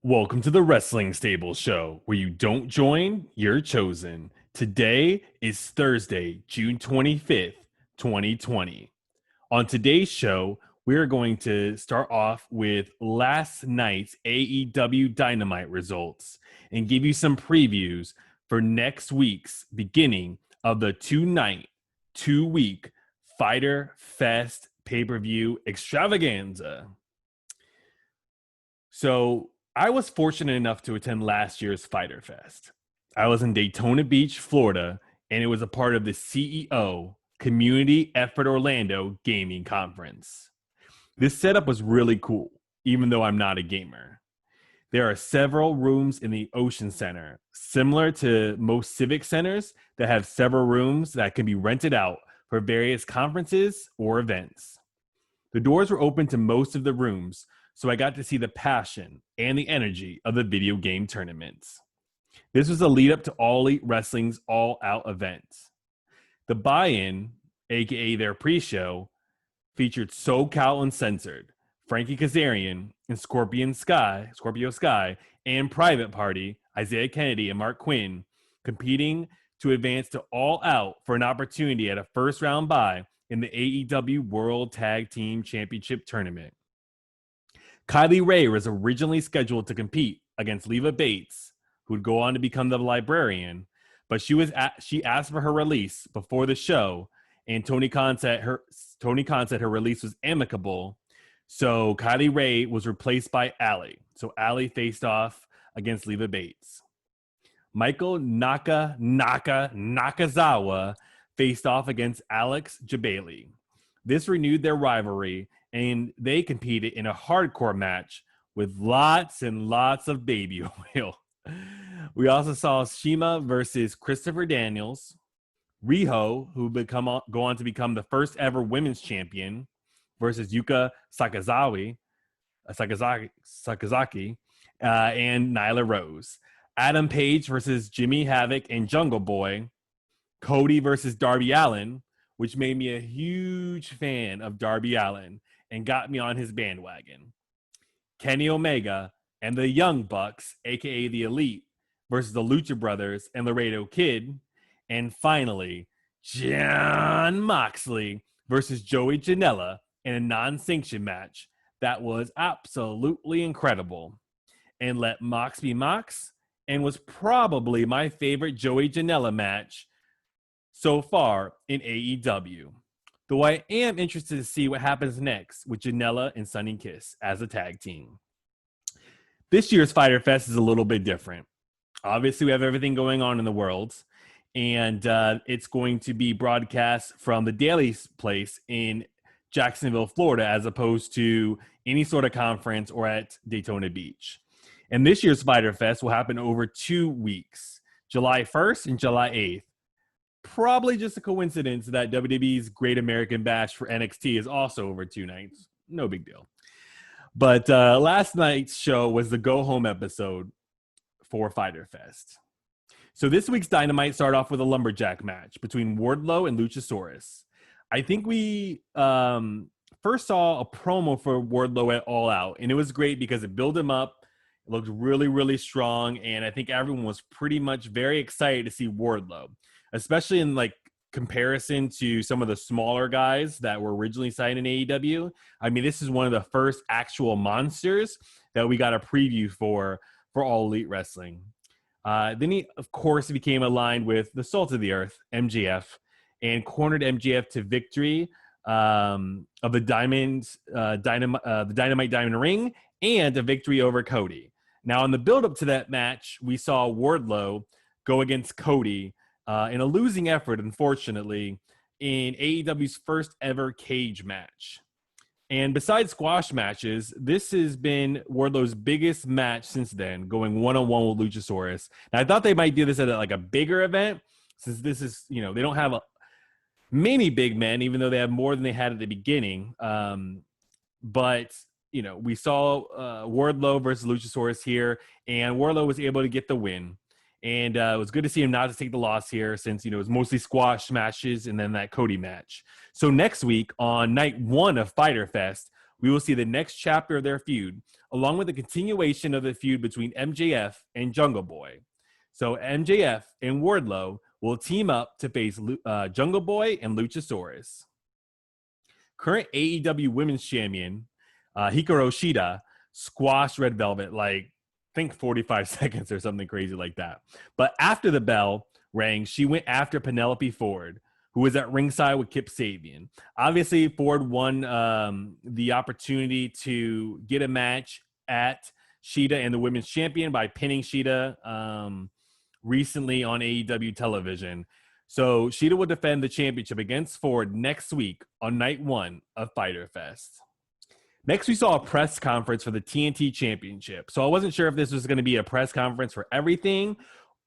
Welcome to the Wrestling Stable Show, where you don't join, you're chosen. Today is Thursday, June 25th, 2020. On today's show, we're going to start off with last night's AEW Dynamite results and give you some previews for next week's beginning of the two-week Fyter Fest pay-per-view extravaganza. So I was fortunate enough to attend last year's Fyter Fest. I was in Daytona Beach, Florida, and it was a part of the CEO Community Effort Orlando Gaming Conference. This setup was really cool, even though I'm not a gamer. There are several rooms in the Ocean Center, similar to most civic centers that have several rooms that can be rented out for various conferences or events. The doors were open to most of the rooms, so I got to see the passion and the energy of the video game tournaments. This was a lead up to All Elite Wrestling's All Out event. The buy-in, aka their pre-show, featured SoCal Uncensored, Frankie Kazarian, and Scorpio Sky, and Private Party, Isaiah Kennedy and Mark Quinn, competing to advance to All Out for an opportunity at a first-round bye in the AEW World Tag Team Championship Tournament. Kylie Ray was originally scheduled to compete against Leva Bates, who would go on to become the Librarian, but she asked for her release before the show, and Tony Khan said her release was amicable, so Kylie Ray was replaced by Allie. So Allie faced off against Leva Bates. Michael Nakazawa faced off against Alex Jabali. This renewed their rivalry, and they competed in a hardcore match with lots and lots of baby oil. We also saw Shima versus Christopher Daniels, Riho, who go on to become the first ever women's champion, versus Yuka Sakazaki, and Nyla Rose. Adam Page versus Jimmy Havoc and Jungle Boy. Cody versus Darby Allin, which made me a huge fan of Darby Allin and got me on his bandwagon. Kenny Omega and the Young Bucks, a.k.a. the Elite, versus the Lucha Brothers and Laredo Kid. And finally, Jon Moxley versus Joey Janela in a non-sanctioned match that was absolutely incredible. And let Mox be Mox, and was probably my favorite Joey Janela match so far in AEW. Though I am interested to see what happens next with Janela and Sonny Kiss as a tag team. This year's Fyter Fest is a little bit different. Obviously, we have everything going on in the world, and it's going to be broadcast from the Daily Place in Jacksonville, Florida, as opposed to any sort of conference or at Daytona Beach. And this year's Fyter Fest will happen over 2 weeks, July 1st and July 8th. Probably just a coincidence that WWE's Great American Bash for NXT is also over 2 nights. No big deal. But last night's show was the go-home episode for Fyter Fest. So this week's Dynamite started off with a lumberjack match between Wardlow and Luchasaurus. I think we first saw a promo for Wardlow at All Out, and it was great because it built him up. It looked really, really strong, and I think everyone was pretty much very excited to see Wardlow, especially in like comparison to some of the smaller guys that were originally signed in AEW. I mean, this is one of the first actual monsters that we got a preview for All Elite Wrestling. Then he, of course, became aligned with the Salt of the Earth, MJF, and cornered MJF to victory of the Dynamite Diamond Ring and a victory over Cody. Now, in the build-up to that match, we saw Wardlow go against Cody in a losing effort, unfortunately, in AEW's first ever cage match. And besides squash matches, this has been Wardlow's biggest match since then, going one-on-one with Luchasaurus. Now, I thought they might do this at like a bigger event, since this is, they don't have many big men, even though they have more than they had at the beginning. But we saw Wardlow versus Luchasaurus here, and Wardlow was able to get the win. And it was good to see him not to take the loss here since, it was mostly squash matches and then that Cody match. So next week on night 1 of Fyter Fest, we will see the next chapter of their feud, along with the continuation of the feud between MJF and Jungle Boy. So MJF and Wardlow will team up to face Jungle Boy and Luchasaurus. Current AEW Women's Champion Hikaru Shida squashed Red Velvet like, I think 45 seconds or something crazy like that. But after the bell rang, she went after Penelope Ford, who was at ringside with Kip Sabian. Obviously, Ford won the opportunity to get a match at Shida and the Women's Champion by pinning Shida recently on AEW television. So Shida will defend the championship against Ford next week on night 1 of Fyter Fest. Next, we saw a press conference for the TNT Championship. So I wasn't sure if this was going to be a press conference for everything,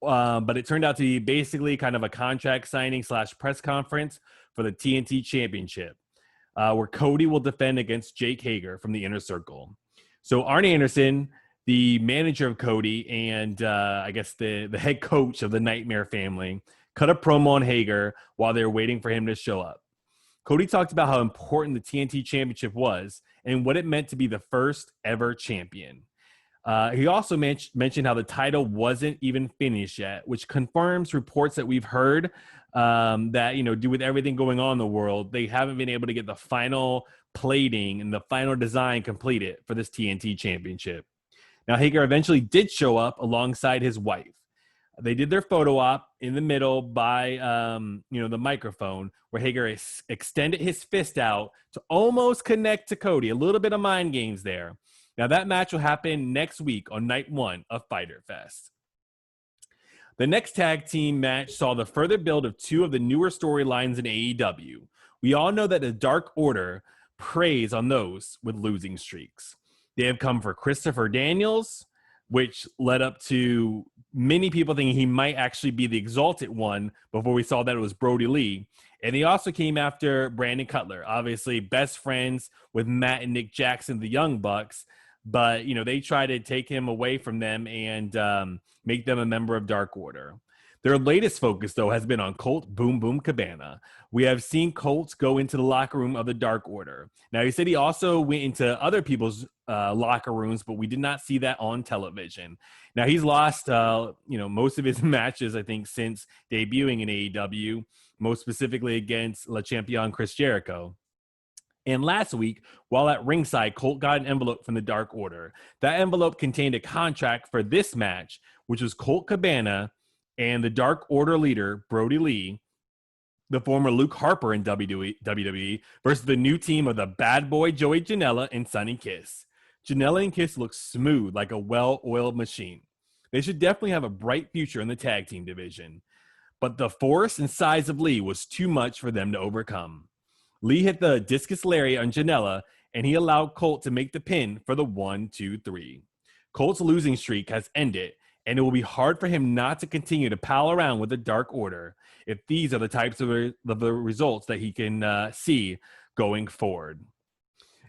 but it turned out to be basically kind of a contract signing / press conference for the TNT Championship, where Cody will defend against Jake Hager from the Inner Circle. So Arn Anderson, the manager of Cody and I guess the head coach of the Nightmare family, cut a promo on Hager while they were waiting for him to show up. Cody talked about how important the TNT Championship was and what it meant to be the first ever champion. He also mentioned how the title wasn't even finished yet, which confirms reports that we've heard that, due with everything going on in the world, they haven't been able to get the final plating and the final design completed for this TNT Championship. Now, Hager eventually did show up alongside his wife. They did their photo op in the middle by, the microphone, where Hager extended his fist out to almost connect to Cody. A little bit of mind games there. Now, that match will happen next week on night 1 of Fyter Fest. The next tag team match saw the further build of 2 of the newer storylines in AEW. We all know that the Dark Order preys on those with losing streaks. They have come for Christopher Daniels, which led up to many people thinking he might actually be the Exalted One before we saw that it was Brody Lee. And they also came after Brandon Cutler, obviously best friends with Matt and Nick Jackson, the Young Bucks. But, they try to take him away from them and make them a member of Dark Order. Their latest focus, though, has been on Colt Boom Boom Cabana. We have seen Colt go into the locker room of the Dark Order. Now, he said he also went into other people's locker rooms, but we did not see that on television. Now, he's lost, most of his matches, I think, since debuting in AEW, most specifically against Le Champion Chris Jericho. And last week, while at ringside, Colt got an envelope from the Dark Order. That envelope contained a contract for this match, which was Colt Cabana and the Dark Order leader, Brody Lee, the former Luke Harper in WWE, versus the new team of the Bad Boy Joey Janela and Sonny Kiss. Janela and Kiss look smooth like a well-oiled machine. They should definitely have a bright future in the tag team division. But the force and size of Lee was too much for them to overcome. Lee hit the discus lariat on Janela, and he allowed Colt to make the pin for the 1-2-3. Colt's losing streak has ended, and it will be hard for him not to continue to pal around with the Dark Order if these are the types of the results that he can see going forward.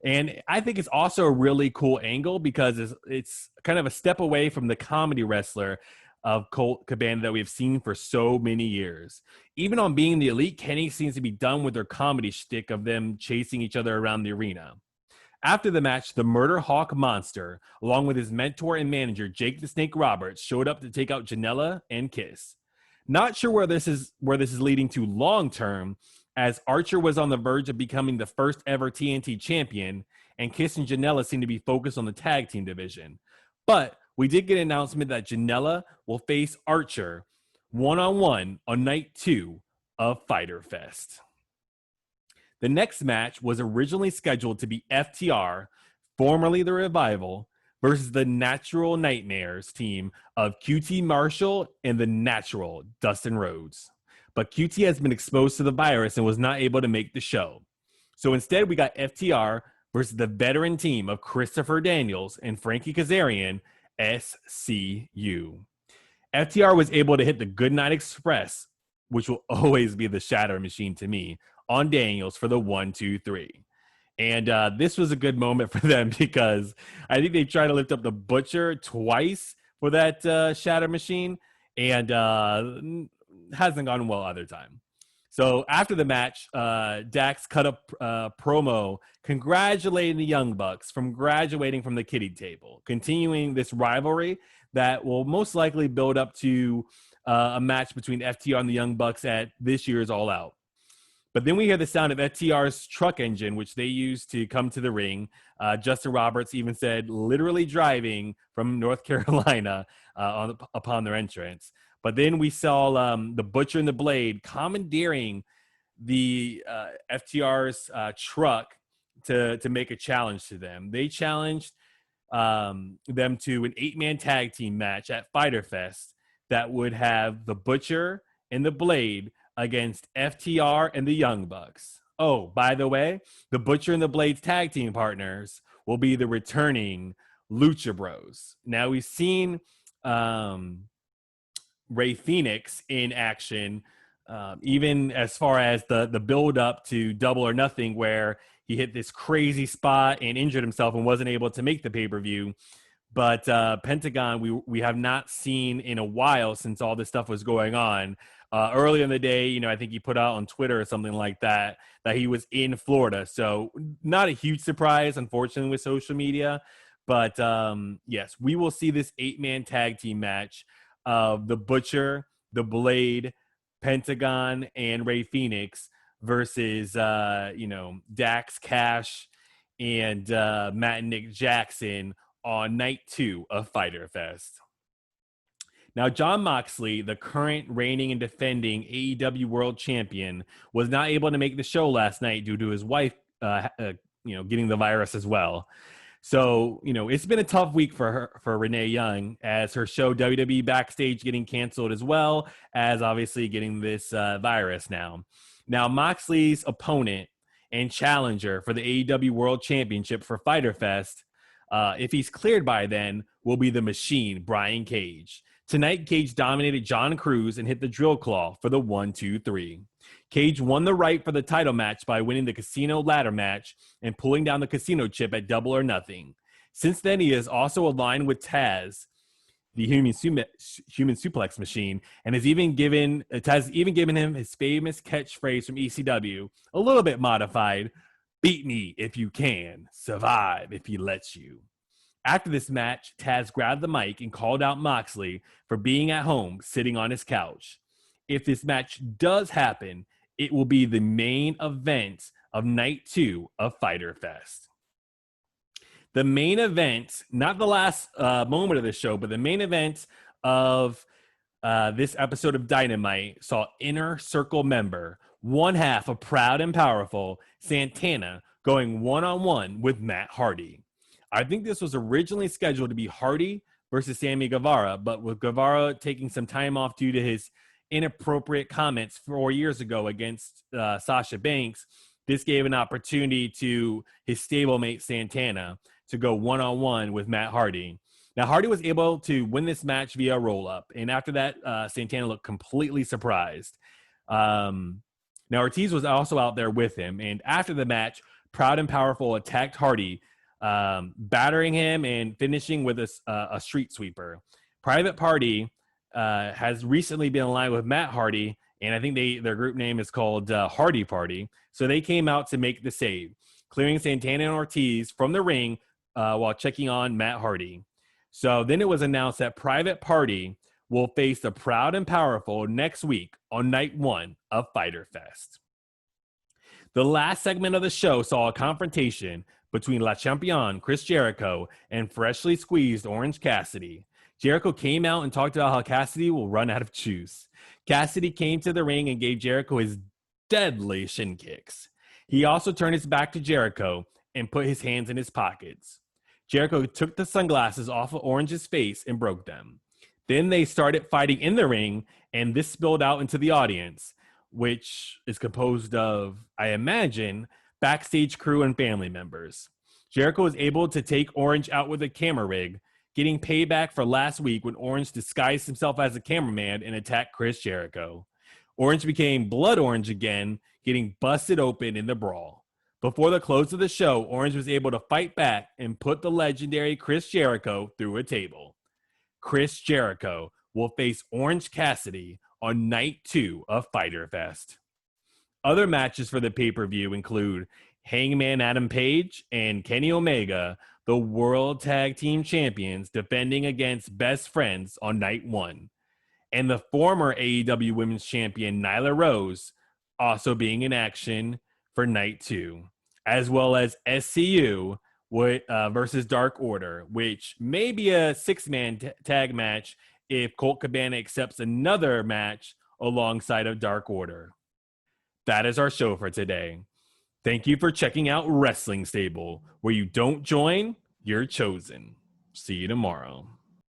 And I think it's also a really cool angle because it's kind of a step away from the comedy wrestler of Colt Cabana that we've seen for so many years. Even on Being the Elite, Kenny seems to be done with their comedy shtick of them chasing each other around the arena. After the match, the Murder Hawk Monster, along with his mentor and manager, Jake the Snake Roberts, showed up to take out Janela and Kiss. Not sure where this is leading to long term, as Archer was on the verge of becoming the first ever TNT champion, and Kiss and Janela seem to be focused on the tag team division. But we did get an announcement that Janela will face Archer one-on-one on night 2 of Fyter Fest. The next match was originally scheduled to be FTR, formerly the Revival, versus the Natural Nightmares team of QT Marshall and the Natural Dustin Rhodes. But QT has been exposed to the virus and was not able to make the show. So instead, we got FTR versus the veteran team of Christopher Daniels and Frankie Kazarian, SCU. FTR was able to hit the Goodnight Express, which will always be the shatter machine to me, on Daniels for the 1-2-3. And this was a good moment for them because I think they tried to lift up the Butcher twice for that shatter machine and hasn't gone well other time. So after the match, Dax cut a promo congratulating the Young Bucks from graduating from the kiddie table, continuing this rivalry that will most likely build up to a match between FTR and the Young Bucks at this year's All Out. But then we hear the sound of FTR's truck engine, which they use to come to the ring. Justin Roberts even said literally driving from North Carolina upon their entrance. But then we saw the Butcher and the Blade commandeering the FTR's truck to make a challenge to them. They challenged them to an 8-man tag team match at Fyter Fest that would have the Butcher and the Blade against FTR and the Young Bucks. Oh, by the way, the Butcher and the Blade's tag team partners will be the returning Lucha Bros. Now, we've seen Ray Phoenix in action, even as far as the build up to Double or Nothing, where he hit this crazy spot and injured himself and wasn't able to make the pay-per-view. But Pentagon, we have not seen in a while since all this stuff was going on. Earlier in the day, I think he put out on Twitter or something like that he was in Florida. So not a huge surprise, unfortunately, with social media. But yes, we will see this 8-man tag team match of the Butcher, the Blade, Pentagon, and Ray Phoenix versus, Dax, Cash, and Matt and Nick Jackson on night 2 of Fyter Fest. Now, Jon Moxley, the current reigning and defending AEW World Champion, was not able to make the show last night due to his wife, getting the virus as well. So, it's been a tough week for Renee Young, as her show WWE Backstage getting canceled, as well as obviously getting this virus now. Now, Moxley's opponent and challenger for the AEW World Championship for Fyter Fest, if he's cleared by then, will be the Machine, Brian Cage. Tonight, Cage dominated John Cruz and hit the drill claw for the 1-2-3. Cage won the right for the title match by winning the casino ladder match and pulling down the casino chip at Double or Nothing. Since then, he is also aligned with Taz, the human suplex machine, and has even given him his famous catchphrase from ECW, a little bit modified: "Beat me if you can, survive if he lets you." After this match, Taz grabbed the mic and called out Moxley for being at home, sitting on his couch. If this match does happen, it will be the main event of night 2 of Fyter Fest. The main event, not the last moment of the show, but the main event of this episode of Dynamite saw Inner Circle member, one half of Proud and Powerful, Santana, going one-on-one with Matt Hardy. I think this was originally scheduled to be Hardy versus Sammy Guevara, but with Guevara taking some time off due to his inappropriate comments 4 years ago against Sasha Banks, this gave an opportunity to his stablemate Santana to go one-on-one with Matt Hardy. Now, Hardy was able to win this match via roll-up, and after that, Santana looked completely surprised. Now, Ortiz was also out there with him, and after the match, Proud and Powerful attacked Hardy, battering him and finishing with a street sweeper. Private Party has recently been aligned with Matt Hardy, and I think their group name is called Hardy Party. So they came out to make the save, clearing Santana and Ortiz from the ring while checking on Matt Hardy. So then it was announced that Private Party will face the Proud and Powerful next week on night 1 of Fyter Fest. The last segment of the show saw a confrontation between La Champion, Chris Jericho, and freshly squeezed Orange Cassidy. Jericho came out and talked about how Cassidy will run out of juice. Cassidy came to the ring and gave Jericho his deadly shin kicks. He also turned his back to Jericho and put his hands in his pockets. Jericho took the sunglasses off of Orange's face and broke them. Then they started fighting in the ring, and this spilled out into the audience, which is composed of, I imagine, backstage crew and family members. Jericho was able to take Orange out with a camera rig, getting payback for last week when Orange disguised himself as a cameraman and attacked Chris Jericho. Orange became Blood Orange again, getting busted open in the brawl. Before the close of the show, Orange was able to fight back and put the legendary Chris Jericho through a table. Chris Jericho will face Orange Cassidy on night 2 of Fyter Fest. Other matches for the pay-per-view include Hangman Adam Page and Kenny Omega, the World Tag Team Champions, defending against Best Friends on night 1. And the former AEW Women's Champion Nyla Rose also being in action for night 2, as well as SCU versus Dark Order, which may be a 6-man tag match if Colt Cabana accepts another match alongside of Dark Order. That is our show for today. Thank you for checking out Wrestling Stable, where you don't join, you're chosen. See you tomorrow.